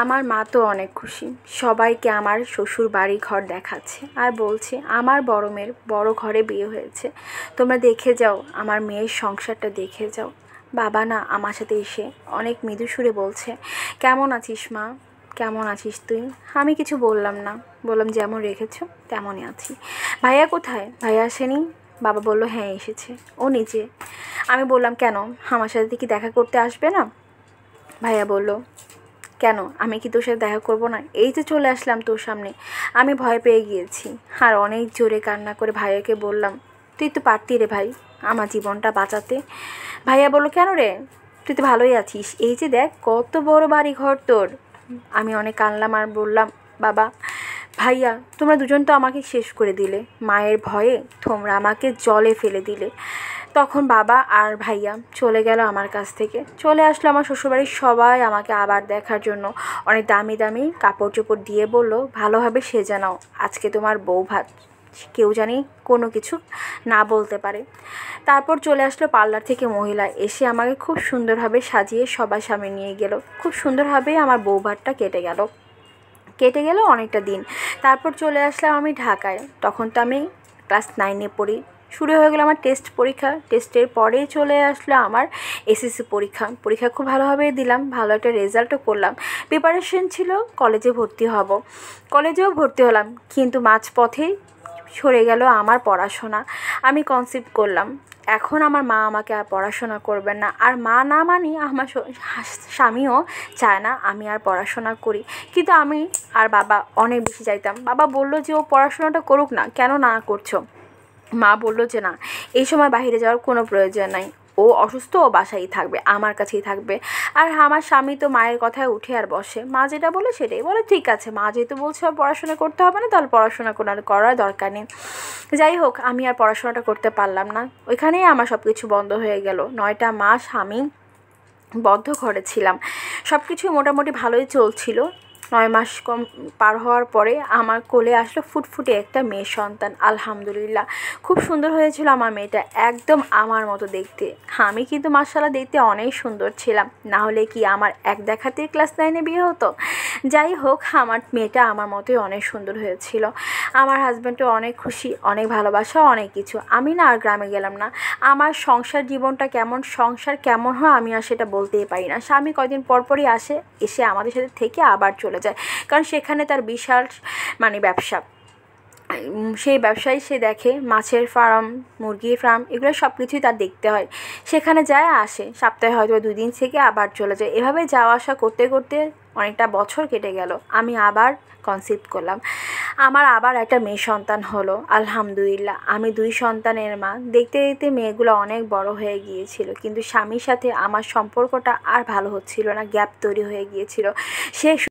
আমার মা তো অনেক খুশি, সবাইকে আমার শ্বশুর বাড়ি ঘর দেখাচ্ছে আর বলছে আমার বড় মেয়ের বড় ঘরে বিয়ে হয়েছে, তোমরা দেখে যাও, আমার মেয়ের সংসারটা দেখে যাও। বাবা না আমার সাথে এসে অনেক মৃদু সুরে বলছে, কেমন আছিস মা, কেমন আছিস তুই? আমি কিছু বললাম না, বললাম যেমন রেখেছো তেমনই আছি। ভাইয়া কোথায়, ভাইয়া আসেনি? বাবা বলল হ্যাঁ এসেছে, ও নিচে। আমি বললাম কেন, আমার সাথে কি দেখা করতে আসবে না? ভাইয়া বলল, কেন, আমি কি তোর সাথে দেখা করব না? এই যে চলে আসলাম তোর সামনে। আমি ভয় পেয়ে গিয়েছি আর অনেক জোরে কান্না করে ভাইয়াকে বললাম, তুই তো পারতি রে ভাই আমার জীবনটা বাঁচাতে। ভাইয়া বলল, কেন রে, তুই তো ভালোই আছিস, এই যে দেখ কত বড় বাড়ি ঘর তোর। আমি অনেক কানলাম আর বললাম, বাবা ভাইয়া তোমরা দুজন তো আমাকে শেষ করে দিলে, মায়ের ভয়ে তোমরা আমাকে জলে ফেলে দিলে। তখন বাবা আর ভাইয়া চলে গেল আমার কাছ থেকে, চলে আসলো আমার শ্বশুরবাড়ির সবাই আমাকে আবার দেখার জন্য। অনেক দামি দামি কাপড় চোপড় দিয়ে বলল, ভালোভাবে সেজে নাও, আজকে তোমার বউ ভাত, কেউ জানি কোনো কিছু না বলতে পারে। তারপর চলে আসলো পার্লার থেকে মহিলা, এসে আমাকে খুব সুন্দরভাবে সাজিয়ে সবার সামনে নিয়ে গেল। খুব সুন্দরভাবে আমার বউ ভাতটা কেটে গেল অনেকটা দিন। তারপর চলে আসলাম আমি ঢাকায়, তখন তো আমি ক্লাস 9-এ পড়ি। শুরু হয়ে গেলো আমার টেস্ট পরীক্ষা, টেস্টের পরে চলে আসলো আমার এসএসসি পরীক্ষা খুব ভালোভাবে দিলাম, ভালো একটা রেজাল্টও করলাম। প্রিপারেশন ছিল কলেজে ভর্তি হব, কলেজেও ভর্তি হলাম, কিন্তু মাঝপথেই সরে গেল আমার পড়াশোনা। আমি কনসিভ করলাম, এখন আমার মা আমাকে আর পড়াশোনা করবেন না, আর মা না মানি আমার স্বামীও চায় না আমি আর পড়াশোনা করি। কিন্তু আমি আর বাবা অনেক বেশি চাইতাম। বাবা বলল যে ও পড়াশোনাটা করুক না, কেন না করছো? মা বলল যে না, এই সময় বাইরে যাওয়ার কোনো প্রয়োজন নাই, ও অসুস্থ, ও বাসায় থাকবে, আমার কাছেই থাকবে। আর আমার স্বামী তো মায়ের কথায় উঠে আর বসে, মা যেটা বলে সেটাই বলে, ঠিক আছে মা যেহেতু বলছে পড়াশোনা করতে হবে না, তাহলে পড়াশোনা করার দরকার নেই। যাই হোক, আমি আর পড়াশোনাটা করতে পারলাম না, ওইখানেই আমার সব কিছু বন্ধ হয়ে গেল। 9টা মাস আমি বদ্ধ ঘরে ছিলাম, সব কিছু মোটামুটি ভালোই চলছিল। 9 মাস পার হওয়ার পরে আমার কোলে আসলো ফুটফুটে একটা মেয়ে সন্তান, আলহামদুলিল্লাহ। খুব সুন্দর হয়েছিল আমার মেয়েটা, একদম আমার মতো দেখতে। আমি কিন্তু মাশাআল্লাহ দেখতে অনেক সুন্দর ছিলাম, না হলে কি আমার এক দেখাতে ক্লাস 9-এ বিয়ে হতো? যাই হোক, আমার মেয়েটা আমার মতোই অনেক সুন্দর হয়েছিল। আমার হাজব্যান্ডও অনেক খুশি, অনেক ভালোবাসা, অনেক কিছু। আমি না আর গ্রামে গেলাম না। আমার সংসার জীবনটা কেমন, সংসার কেমন হয় আমি আর সেটা বলতেই পারি না। স্বামী কয়দিন পরপরই আসে, এসে আমাদের সাথে থেকে আবার চলে যায়, কারণ সেখানে তার বিশাল ব্যবসা। সেই ব্যবসায় সে দেখে মাছের ফার্ম, মুরগির ফার্ম, এগুলো সব কিছুই তার দেখতে হয়। সেখানে যায় আসে, সপ্তাহে হয়তো 2 দিন থেকে আবার চলে যায়। এভাবে যাওয়া আসা করতে করতে অনেকটা বছর কেটে গেল। আমি আবার কনসিভ করলাম, আমার আবার একটা মেয়ে সন্তান হলো, আলহামদুলিল্লাহ। আমি 2 সন্তানের মা। দেখতে দেখতে মেয়েগুলো অনেক বড় হয়ে গিয়েছিল, কিন্তু স্বামীর সাথে আমার সম্পর্কটা আর ভালো হচ্ছিল না, গ্যাপ তৈরি হয়ে গিয়েছিল। সে